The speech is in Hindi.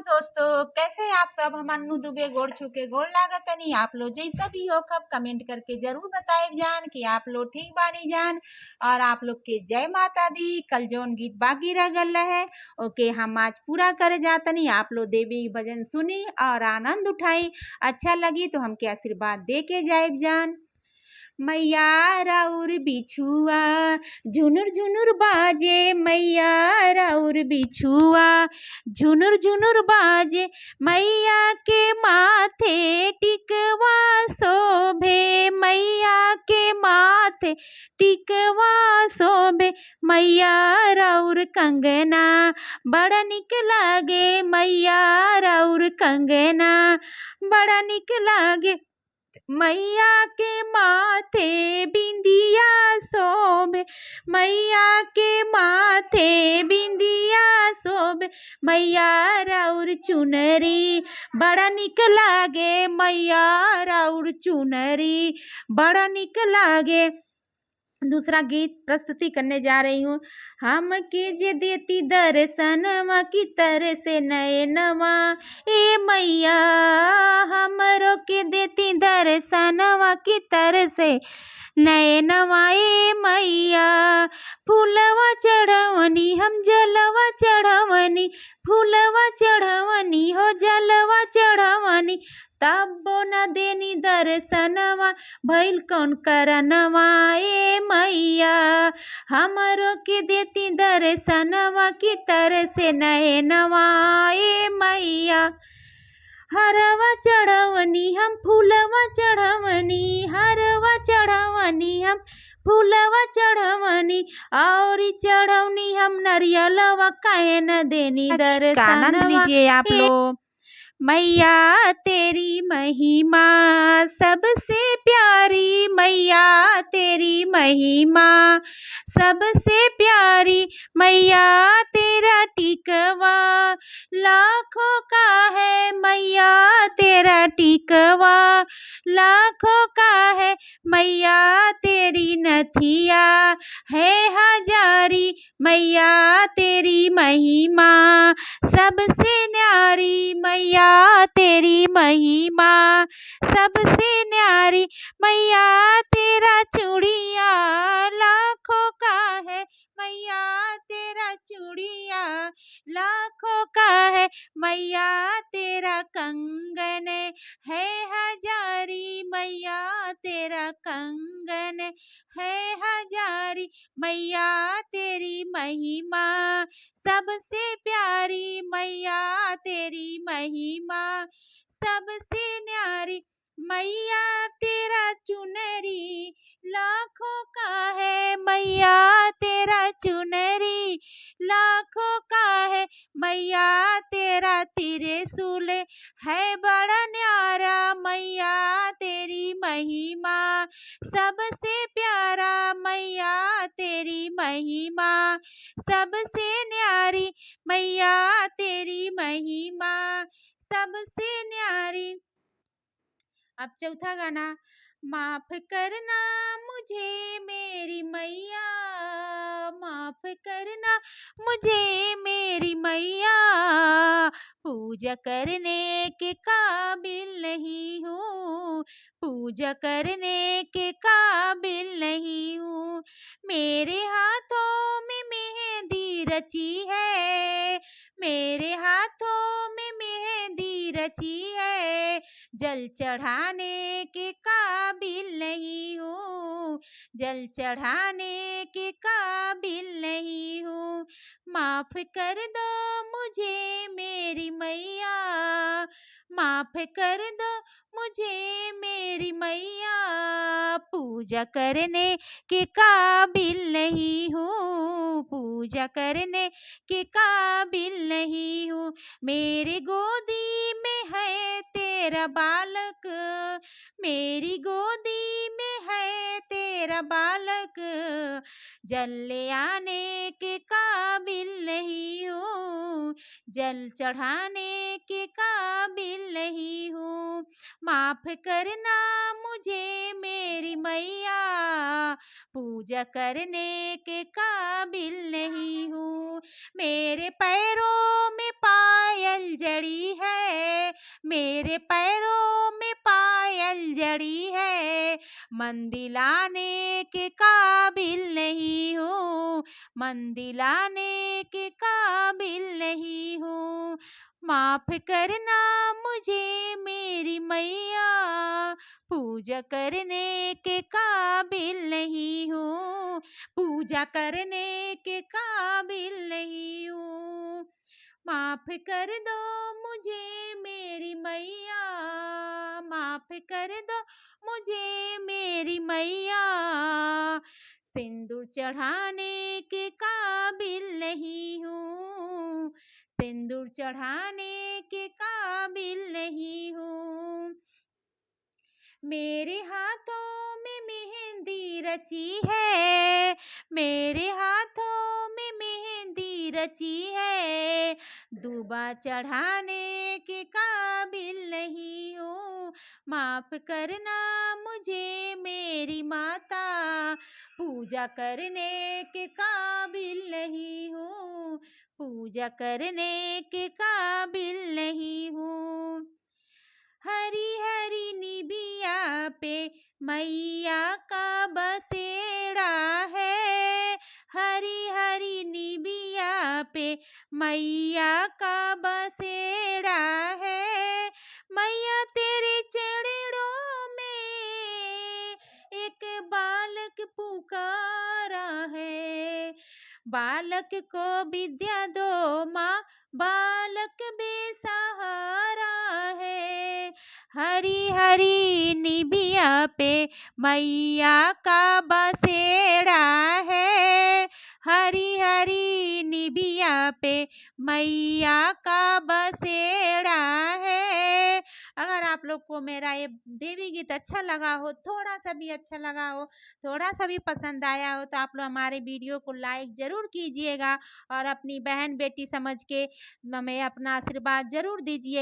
दोस्तों, कैसे आप सब हमार दुबे गोड़ छुके गोड़ लागत तनी आप लोग जैसा भी हो कब कमेंट करके जरूर बताए जान कि आप लोग ठीक बानी जान। और आप लोग के जय माता दी। कल जौन गीत बाकी रह गल है ओके हम आज पूरा करे जातनी। आप लोग देवी भजन सुनी और आनंद उठाई। अच्छा लगी तो हमके आशीर्वाद दे के जाए जान। मैया राउर बिछुआ झुनुर झुनुर बाजे, मैया राउर बिछुआ झुनुर झुनुर बाजे। मैया के माथे टिकवा शोभे, मैया के माथे टिकवा शोभे। मैया राउर कंगना बड़ा निक लागे, मैया राउर कंगना बड़ा निक लागे। मैया के माथे बिंदिया शोभे, मैया के माथे बिंदिया शोभे। मैया राउर चुनरी बड़ा निक लागे, मैया राउर चुनरी बड़ा निक लागे। दूसरा गीत प्रस्तुति करने जा रही हूँ। हम के जे देती दर्शनवा की तरह से नयनवा, ए मैया हमरो के देती दर्शनवा की तरह से नयनवा। ए मैया फूलवा चढ़वनी हम जलवा चढ़वनी, फूलवा चढ़वनी हो जलवा चढ़वनी। तबो न देनी दर्शनवा भइल कौन करनवा। ए मैया हमरो के देती दर्शनवा की तरह से नयनवा। ए मैया हरवा चढ़वनी हम फूलवा चढ़वनी, हरवा चढ़वनी हम फूलवा चढ़वनी। और चढ़वनी हम नरियलवा काहे न देनी दर्शनवा। आनंद लीजिए आप लोग। मैया तेरी महिमा सबसे प्यारी, मैया तेरी महिमा सबसे प्यारी। मैया तेरा टिकवा लाखों का है, मैया तेरा टिकवा लाखों का है। मैया तेरी नथिया है हजारी, मैया तेरी महिमा सबसे न्यारी। मैया तेरी महिमा सबसे न्यारी। मैया तेरा चूड़िया लाखों का है, मैया तेरा चूड़िया लाखों का है। मैया तेरा कंगन है हजारी, मैया तेरा कंगन है हजारी। मैया तेरी महिमा सबसे प्यारी, मैया तेरी महिमा सबसे न्यारी। मैया तेरा चुनरी लाखों का है, मैया तेरा चुनरी लाखों का है। मैया तेरा त्रिशूल है बड़ा न्यारा, मैया तेरी महिमा सबसे प्यारा। मैया तेरी महिमा सबसे न्यारी, मैया तेरी महिमा सबसे न्यारी। अब चौथा गाना। माफ करना मुझे मेरी मैया, माफ करना मुझे मेरी मैया। पूजा करने के काबिल नहीं हूँ, पूजा करने के काबिल नहीं हूँ। मेरे हाथों में मेहंदी रची है, मेरे हाथों में मेहंदी रची है। जल चढ़ाने के काबिल नहीं हूँ, जल चढ़ाने के काबिल नहीं हूँ। माफ कर दो मुझे मेरी मैया, माफ कर दो मुझे मेरी मैया। पूजा करने के काबिल नहीं हूँ, पूजा करने के काबिल नहीं हूँ। मेरी गोदी में है तेरा बालक, मेरी गोदी में है तेरा बालक। जल ले आने के काबिल नहीं हूँ, जल चढ़ाने के काबिल नहीं हूँ। हूँ। माफ करना मुझे मेरी मैया, पूजा करने के काबिल नहीं हूँ। मेरे पैरों में पायल जड़ी है, मेरे पैरों में पायल जड़ी है, मंदिर आने के काबिल नहीं हूँ, मंदिर आने के काबिल नहीं हूँ। माफ करना मुझे मेरी मैया, पूजा करने के काबिल नहीं हूँ, पूजा करने के काबिल नहीं हूँ। माफ कर दो मुझे मेरी मैया, माफ कर दो मुझे मेरी मैया, सिंदूर चढ़ाने के काबिल नहीं हूँ, सिंदूर चढ़ाने के काबिल नहीं हूँ। मेरे हाथों में मेहंदी रची है, मेरे हाथों में मेहंदी रची है, दूबा चढ़ाने के काबिल नहीं हूँ। माफ करना मुझे मेरी माता, पूजा करने के काबिल नहीं हूँ, पूजा करने के काबिल नहीं हूँ। हरी हरी निबिया पे मैया का बसेरा है, हरी हरी निबिया पे मैया का बसेरा है। मैया तेरे चरणों में एक बालक पुकारा है, बालक को विद्या दो माँ, बालक बेसहारा है। हरी हरी निबिया पे मैया का बसेरा है, हरी हरी निबिया पे मैया का बसेरा है। अगर आप लोग को मेरा ये देवी गीत अच्छा लगा हो, थोड़ा सा भी अच्छा लगा हो, थोड़ा सा भी पसंद आया हो, तो आप लोग हमारे वीडियो को लाइक ज़रूर कीजिएगा और अपनी बहन बेटी समझ के हमें अपना आशीर्वाद ज़रूर दीजिए।